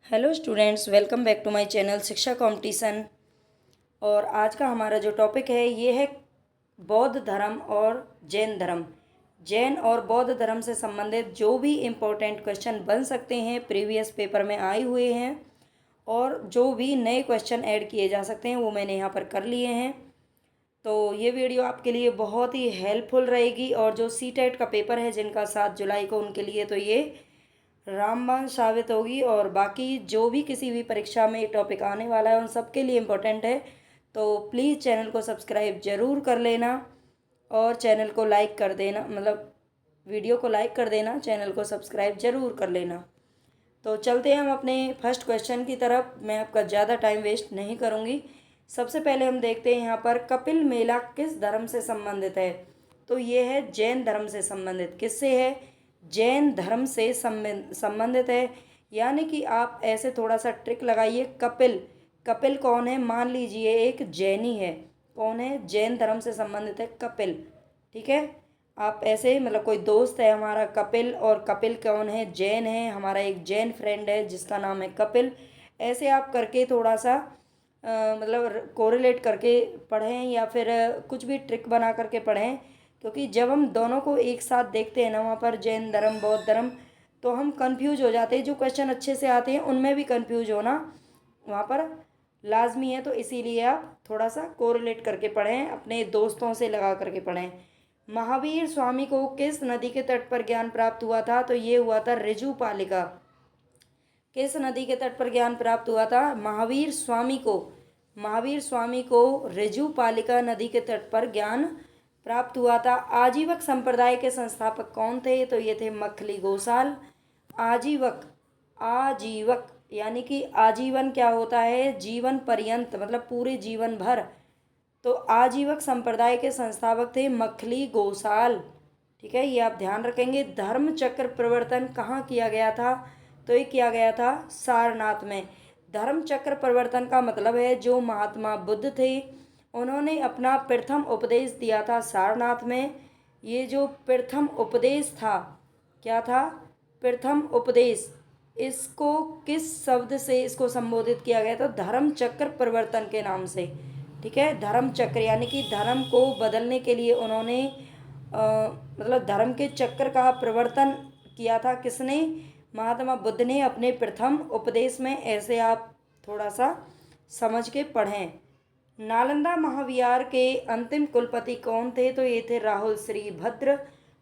Hello students, welcome back to my channel Shiksha competition. और आज का हमारा जो टॉपिक है ये है बौद्ध धर्म और जैन धर्म। जैन और बौद्ध धर्म से संबंधित जो भी इम्पोर्टेंट क्वेश्चन बन सकते हैं प्रीवियस पेपर में आए हुए हैं और जो भी नए क्वेश्चन ऐड किए जा सकते हैं वो मैंने यहाँ पर कर लिए हैं। तो ये वीडियो आपके लिए बहुत ही हेल्पफुल रहेगी। और जो सीटेट का पेपर है जिनका 7 जुलाई को, उनके लिए तो ये रामबाण साबित होगी। और बाकी जो भी किसी भी परीक्षा में टॉपिक आने वाला है उन सबके लिए इम्पोर्टेंट है। तो प्लीज़ चैनल को सब्सक्राइब ज़रूर कर लेना और चैनल को लाइक कर देना, मतलब वीडियो को लाइक कर देना, चैनल को सब्सक्राइब ज़रूर कर लेना। तो चलते हैं हम अपने फर्स्ट क्वेश्चन की तरफ। मैं आपका ज़्यादा टाइम वेस्ट नहीं करूँगी। सबसे पहले हम देखते हैं यहाँ पर कपिल मेला किस धर्म से संबंधित है। तो ये है जैन धर्म से संबंधित। किससे है? जैन धर्म से संबंधित है। यानी कि आप ऐसे थोड़ा सा ट्रिक लगाइए। कपिल कपिल कौन है? मान लीजिए एक जैनी है। कौन है? जैन धर्म से संबंधित है कपिल। ठीक है, आप ऐसे मतलब कोई दोस्त है हमारा कपिल, और कपिल कौन है? जैन है। हमारा एक जैन फ्रेंड है जिसका नाम है कपिल। ऐसे आप करके थोड़ा सा मतलब कोरिलेट करके पढ़ें या फिर कुछ भी ट्रिक बना करके पढ़ें। क्योंकि जब हम दोनों को एक साथ देखते हैं ना, वहाँ पर जैन धर्म बौद्ध धर्म, तो हम कंफ्यूज हो जाते हैं। जो क्वेश्चन अच्छे से आते हैं उनमें भी कंफ्यूज होना वहाँ पर लाजमी है। तो इसीलिए आप थोड़ा सा कोरिलेट करके पढ़ें, अपने दोस्तों से लगा करके पढ़ें। महावीर स्वामी को किस नदी के तट पर ज्ञान प्राप्त हुआ था? तो ये हुआ था ऋजुपालिका। किस नदी के तट पर ज्ञान प्राप्त हुआ था? महावीर स्वामी को ऋजुपालिका नदी के तट पर ज्ञान प्राप्त हुआ था। आजीवक संप्रदाय के संस्थापक कौन थे? तो ये थे मखली गोसाल। आजीवक आजीवक यानी कि आजीवन क्या होता है? जीवन पर्यंत, मतलब पूरे जीवन भर। तो आजीवक संप्रदाय के संस्थापक थे मखली गोसाल। ठीक है, ये आप ध्यान रखेंगे। धर्म चक्र प्रवर्तन कहाँ किया गया था? तो ये किया गया था सारनाथ में। धर्म चक्र प्रवर्तन का मतलब है जो महात्मा बुद्ध थे उन्होंने अपना प्रथम उपदेश दिया था सारनाथ में। ये जो प्रथम उपदेश था, क्या था? प्रथम उपदेश। इसको किस शब्द से इसको संबोधित किया गया था? धर्म चक्र प्रवर्तन के नाम से। ठीक है, धर्म चक्र यानी कि धर्म को बदलने के लिए उन्होंने मतलब धर्म के चक्र का प्रवर्तन किया था। किसने? महात्मा बुद्ध ने अपने प्रथम उपदेश में। ऐसे आप थोड़ा सा समझ के पढ़ें। नालंदा महाविहार के अंतिम कुलपति कौन थे? तो ये थे राहुल श्रीभद्र।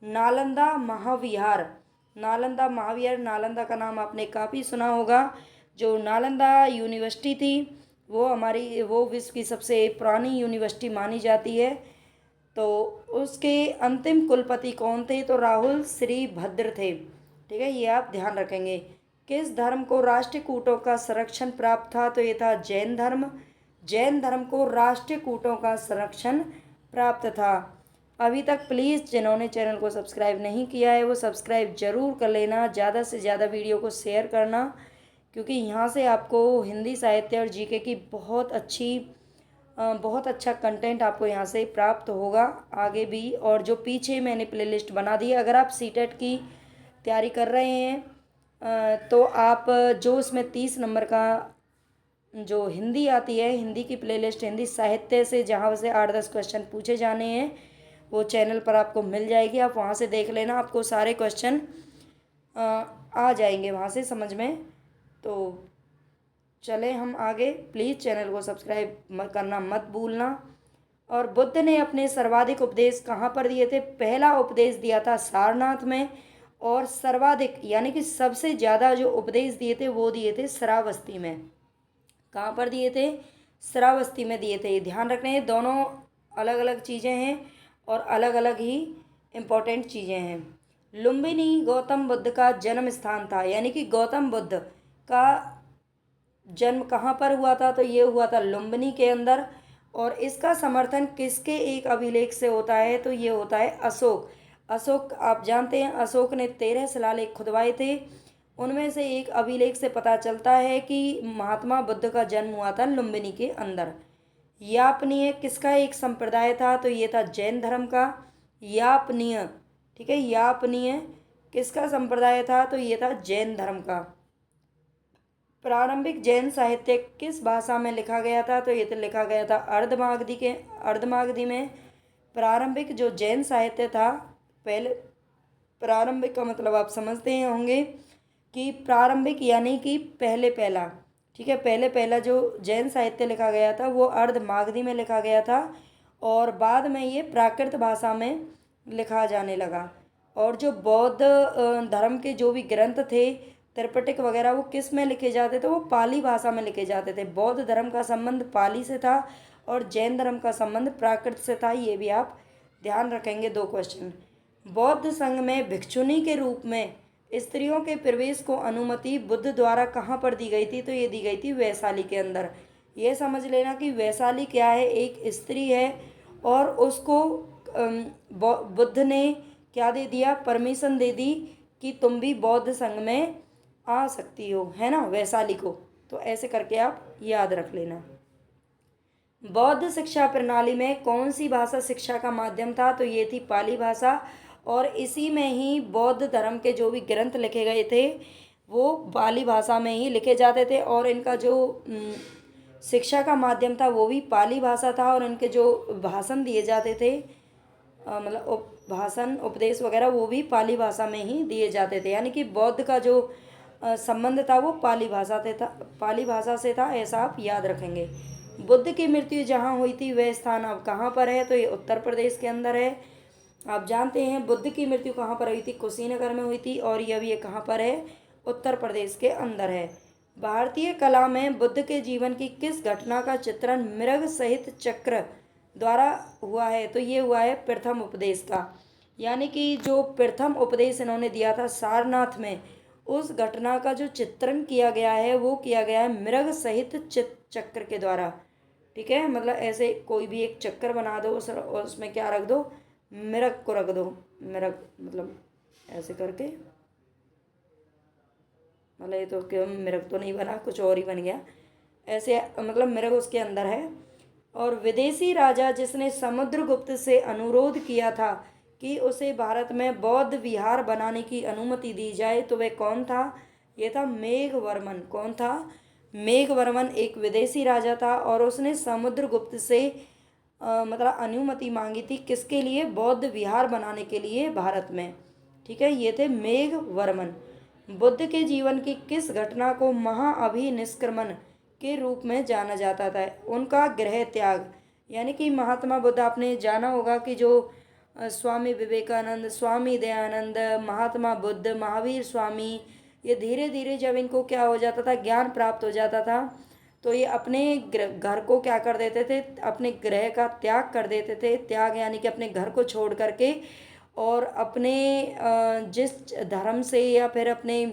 नालंदा महाविहार नालंदा का नाम आपने काफ़ी सुना होगा। जो नालंदा यूनिवर्सिटी थी वो विश्व की सबसे पुरानी यूनिवर्सिटी मानी जाती है। तो उसके अंतिम कुलपति कौन थे? तो राहुल श्रीभद्र थे। ठीक है, ये आप ध्यान रखेंगे। किस धर्म को राष्ट्रकूटों का संरक्षण प्राप्त था? तो ये था जैन धर्म। जैन धर्म को राष्ट्रकूटों का संरक्षण प्राप्त था। अभी तक प्लीज़ जिन्होंने चैनल को सब्सक्राइब नहीं किया है वो सब्सक्राइब ज़रूर कर लेना। ज़्यादा से ज़्यादा वीडियो को शेयर करना, क्योंकि यहाँ से आपको हिंदी साहित्य और जीके की बहुत अच्छा कंटेंट आपको यहाँ से प्राप्त होगा आगे भी। और जो पीछे मैंने प्लेलिस्ट बना दी है, अगर आप सीटेट की तैयारी कर रहे हैं तो आप जो उसमें 30 नंबर का जो हिंदी आती है, हिंदी की प्लेलिस्ट, हिंदी साहित्य से जहाँ से 8-10 क्वेश्चन पूछे जाने हैं वो चैनल पर आपको मिल जाएगी। आप वहाँ से देख लेना, आपको सारे क्वेश्चन आ जाएंगे वहाँ से समझ में। तो चले हम आगे। प्लीज़ चैनल को सब्सक्राइब करना मत भूलना। और बुद्ध ने अपने सर्वाधिक उपदेश कहाँ पर दिए थे? पहला उपदेश दिया था सारनाथ में। और सर्वाधिक यानी कि सबसे ज़्यादा जो उपदेश दिए थे वो दिए थे श्रावस्ती में। कहाँ पर दिए थे? श्रावस्ती में दिए थे। ध्यान रखना है, दोनों अलग अलग चीज़ें हैं और अलग अलग ही इम्पोर्टेंट चीज़ें हैं। लुम्बिनी गौतम बुद्ध का जन्म स्थान था। यानी कि गौतम बुद्ध का जन्म कहाँ पर हुआ था? तो ये हुआ था लुम्बिनी के अंदर। और इसका समर्थन किसके एक अभिलेख से होता है? तो ये होता है अशोक। आप जानते हैं अशोक ने 13 शिलालेख खुदवाए थे। उनमें से एक अभिलेख से पता चलता है कि महात्मा बुद्ध का जन्म हुआ था लुम्बिनी के अंदर। यापनीय किसका एक संप्रदाय था? तो ये था जैन धर्म का यापनीय। ठीक है, यापनीय किसका संप्रदाय था? तो ये था जैन धर्म का। प्रारंभिक जैन साहित्य किस भाषा में लिखा गया था? तो ये तो लिखा गया था अर्धमागधी में। प्रारंभिक जो जैन साहित्य था, पहले प्रारंभिक का मतलब आप समझते हैं होंगे कि प्रारंभिक यानी कि पहले पहला, ठीक है। पहले पहला जो जैन साहित्य लिखा गया था वो अर्धमागधी में लिखा गया था और बाद में ये प्राकृत भाषा में लिखा जाने लगा। और जो बौद्ध धर्म के जो भी ग्रंथ थे, त्रिपिटक वगैरह, वो किस में लिखे जाते थे? वो पाली भाषा में लिखे जाते थे। बौद्ध धर्म का संबंध पाली से था और जैन धर्म का संबंध प्राकृत से था। ये भी आप ध्यान रखेंगे। 2 क्वेश्चन। बौद्ध संघ में भिक्षुनी के रूप में स्त्रियों के प्रवेश को अनुमति बुद्ध द्वारा कहाँ पर दी गई थी? तो ये दी गई थी वैशाली के अंदर। ये समझ लेना कि वैशाली क्या है, एक स्त्री है और उसको बुद्ध ने क्या दे दिया? परमिशन दे दी कि तुम भी बौद्ध संघ में आ सकती हो, है ना, वैशाली को। तो ऐसे करके आप याद रख लेना। बौद्ध शिक्षा प्रणाली में कौन सी भाषा शिक्षा का माध्यम था? तो ये थी पाली भाषा और इसी में ही बौद्ध धर्म के जो भी ग्रंथ लिखे गए थे वो पाली भाषा में ही लिखे जाते थे और इनका जो शिक्षा का माध्यम था वो भी पाली भाषा था और इनके जो भाषण दिए जाते थे, मतलब भाषण उपदेश वगैरह, वो भी पाली भाषा में ही दिए जाते थे। यानी कि बौद्ध का जो संबंध था वो पाली भाषा से था, ऐसा आप याद रखेंगे। बुद्ध की मृत्यु जहाँ हुई थी वह स्थान अब कहाँ पर है? तो ये उत्तर प्रदेश के अंदर है। आप जानते हैं बुद्ध की मृत्यु कहाँ पर हुई थी? कुशीनगर में हुई थी और ये कहाँ पर है? उत्तर प्रदेश के अंदर है। भारतीय कला में बुद्ध के जीवन की किस घटना का चित्रण मृग सहित चक्र द्वारा हुआ है? तो ये हुआ है प्रथम उपदेश का। यानी कि जो प्रथम उपदेश इन्होंने दिया था सारनाथ में, उस घटना का जो चित्रण किया गया है वो किया गया है मृग सहित चक्र के द्वारा, ठीक है। मतलब ऐसे कोई भी एक चक्कर बना दो और उसमें क्या रख दो? मृग को रख दो। मृग मतलब ऐसे करके, मतलब ये तो क्यों मृग तो नहीं बना, कुछ और ही बन गया ऐसे, मतलब मृग उसके अंदर है। और विदेशी राजा जिसने समुद्रगुप्त से अनुरोध किया था कि उसे भारत में बौद्ध विहार बनाने की अनुमति दी जाए, तो वह कौन था? ये था मेघवर्मन। कौन था? मेघवर्मन एक विदेशी राजा था और उसने समुद्रगुप्त से मतलब अनुमति मांगी थी, किसके लिए? बौद्ध विहार बनाने के लिए भारत में, ठीक है। ये थे मेघवर्मन। बुद्ध के जीवन की किस घटना को महाअभिनिष्क्रमण के रूप में जाना जाता था? उनका गृह त्याग। यानी कि महात्मा बुद्ध, आपने जाना होगा कि जो स्वामी विवेकानंद, स्वामी दयानंद, महात्मा बुद्ध, महावीर स्वामी, ये धीरे धीरे जब इनको क्या हो जाता था, ज्ञान प्राप्त हो जाता था, तो ये अपने घर को क्या कर देते थे? अपने गृह का त्याग कर देते थे। त्याग यानी कि अपने घर को छोड़ करके और अपने जिस धर्म से या फिर अपने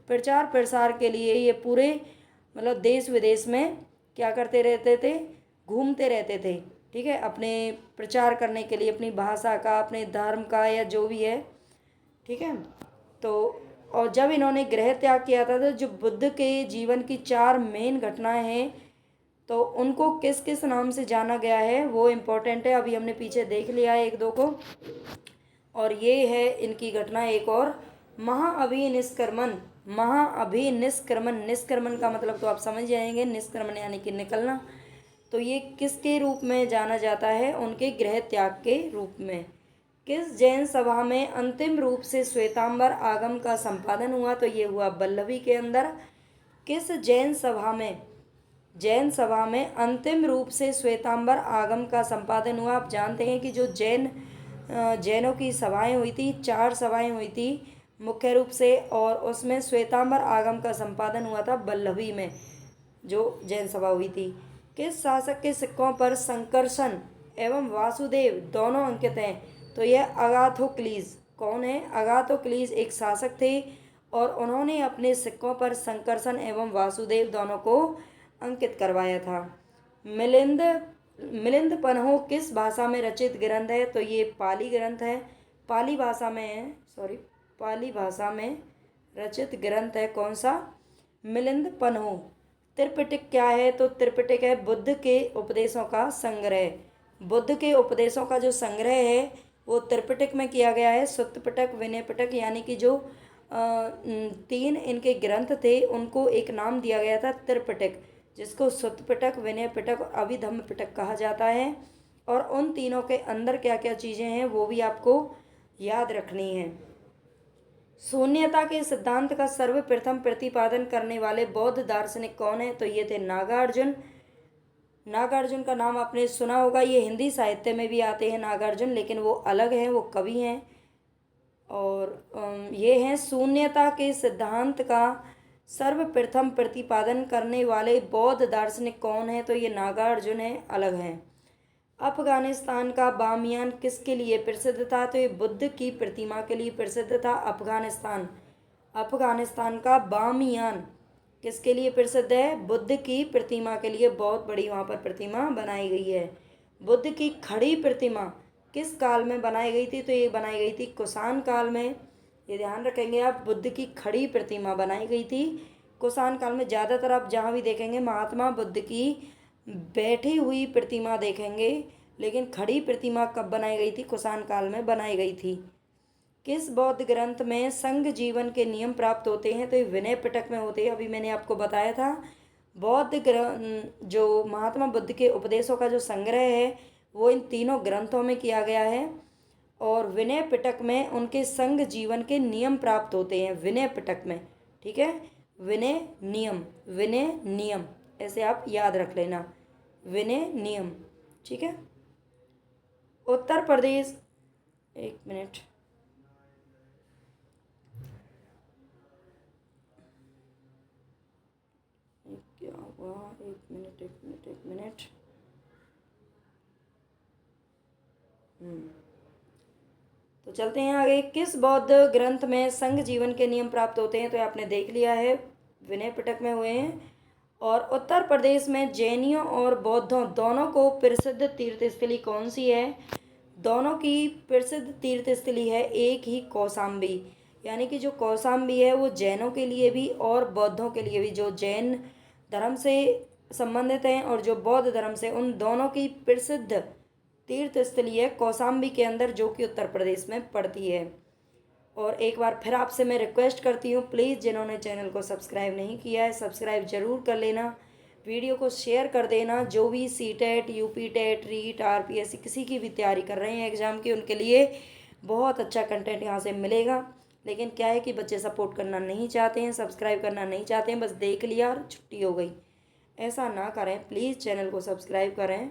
प्रचार प्रसार के लिए ये पूरे मतलब देश विदेश में क्या करते रहते थे? घूमते रहते थे, ठीक है, अपने प्रचार करने के लिए, अपनी भाषा का, अपने धर्म का या जो भी है, ठीक है। तो और जब इन्होंने गृह त्याग किया था तो जो बुद्ध के जीवन की 4 मेन घटनाएं हैं तो उनको किस किस नाम से जाना गया है वो इम्पोर्टेंट है। अभी हमने पीछे देख लिया है 1-2 को, और ये है इनकी घटना एक और, महाअभिनिष्क्रमण। महाअभिनिष्क्रमण, निष्क्रमण का मतलब तो आप समझ जाएंगे, निष्क्रमण यानी कि निकलना। तो ये किसके रूप में जाना जाता है? उनके गृह त्याग के रूप में। किस जैन सभा में अंतिम रूप से श्वेतांबर आगम का संपादन हुआ? तो ये हुआ वल्लभी के अंदर। किस जैन सभा में अंतिम रूप से श्वेतांबर आगम का संपादन हुआ? आप जानते हैं कि जो जैनों की सभाएं हुई थी, 4 सभाएं हुई थी मुख्य रूप से, और उसमें श्वेतांबर आगम का संपादन हुआ था वल्लभी में, जो जैन सभा हुई थी। किस शासक के सिक्कों पर संकर्षण एवं वासुदेव दोनों अंकित हैं? तो यह अगाथोक्लीज। कौन है? अगाथोक्लीज एक शासक थे और उन्होंने अपने सिक्कों पर संकर्षण एवं वासुदेव दोनों को अंकित करवाया था। मिलिंद पन्हो किस भाषा में रचित ग्रंथ है? तो ये पाली ग्रंथ है, पाली भाषा में रचित ग्रंथ है। कौन सा? मिलिंद पन्हो। त्रिपिटक क्या है? तो त्रिपिटक है बुद्ध के उपदेशों का संग्रह। बुद्ध के उपदेशों का जो संग्रह है वो त्रिपिटक में किया गया है। सुत्त पिटक, विनय पिटक, यानी कि जो तीन इनके ग्रंथ थे, उनको एक नाम दिया गया था त्रिपिटक, जिसको सुत्त पिटक, विनय पिटक, अभिधम्म पिटक कहा जाता है। और उन तीनों के अंदर क्या क्या चीज़ें हैं वो भी आपको याद रखनी है। शून्यता के सिद्धांत का सर्वप्रथम प्रतिपादन करने वाले बौद्ध दार्शनिक कौन है? तो ये थे नागार्जुन। नागार्जुन का नाम आपने सुना होगा, ये हिंदी साहित्य में भी आते हैं नागार्जुन, लेकिन वो अलग हैं, वो कवि हैं। और ये हैं शून्यता के सिद्धांत का सर्वप्रथम प्रतिपादन करने वाले बौद्ध दार्शनिक कौन है? तो ये नागार्जुन है, अलग हैं। अफगानिस्तान का बामियान किसके लिए प्रसिद्ध था? तो ये बुद्ध की प्रतिमा के लिए प्रसिद्ध था। अफगानिस्तान का बामियान किसके लिए प्रसिद्ध है? बुद्ध की प्रतिमा के लिए। बहुत बड़ी वहाँ पर प्रतिमा बनाई गई है। बुद्ध की खड़ी प्रतिमा किस काल में बनाई गई थी? तो ये बनाई गई थी कुषाण काल में। ये ध्यान रखेंगे आप, बुद्ध की खड़ी प्रतिमा बनाई गई थी कुषाण काल में। ज़्यादातर आप जहाँ भी देखेंगे महात्मा बुद्ध की बैठी हुई प्रतिमा देखेंगे, लेकिन खड़ी प्रतिमा कब बनाई गई थी? कुषाण काल में बनाई गई थी। किस बौद्ध ग्रंथ में संघ जीवन के नियम प्राप्त होते हैं? तो ये विनय पिटक में होते हैं। अभी मैंने आपको बताया था, बौद्ध ग्रंथ जो महात्मा बुद्ध के उपदेशों का जो संग्रह है वो इन तीनों ग्रंथों में किया गया है। और विनय पिटक में उनके संघ जीवन के नियम प्राप्त होते हैं, विनय पिटक में। ठीक है, विनय नियम ऐसे आप याद रख लेना, विनय नियम। ठीक है। उत्तर प्रदेश, एक मिनट, क्या हुआ? एक मिनट। तो चलते हैं आगे। किस बौद्ध ग्रंथ में संघ जीवन के नियम प्राप्त होते हैं? तो आपने देख लिया है, विनय पिटक में हुए हैं। और उत्तर प्रदेश में जैनियों और बौद्धों दोनों को प्रसिद्ध तीर्थस्थली कौन सी है? दोनों की प्रसिद्ध तीर्थस्थली है एक ही, कौशाम्बी। यानी कि जो कौशाम्बी है वो जैनों के लिए भी और बौद्धों के लिए भी, जो जैन धर्म से संबंधित हैं और जो बौद्ध धर्म से, उन दोनों की प्रसिद्ध तीर्थस्थली है कौशाम्बी के अंदर, जो कि उत्तर प्रदेश में पड़ती है। और एक बार फिर आपसे मैं रिक्वेस्ट करती हूँ, प्लीज़ जिन्होंने चैनल को सब्सक्राइब नहीं किया है सब्सक्राइब ज़रूर कर लेना, वीडियो को शेयर कर देना। जो भी CTET, UP TET, REET, RPSC किसी की भी तैयारी कर रहे हैं एग्ज़ाम की, उनके लिए बहुत अच्छा कंटेंट यहाँ से मिलेगा। लेकिन क्या है कि बच्चे सपोर्ट करना नहीं चाहते हैं, सब्सक्राइब करना नहीं चाहते हैं, बस देख लिया और छुट्टी हो गई। ऐसा ना करें, प्लीज़ चैनल को सब्सक्राइब करें।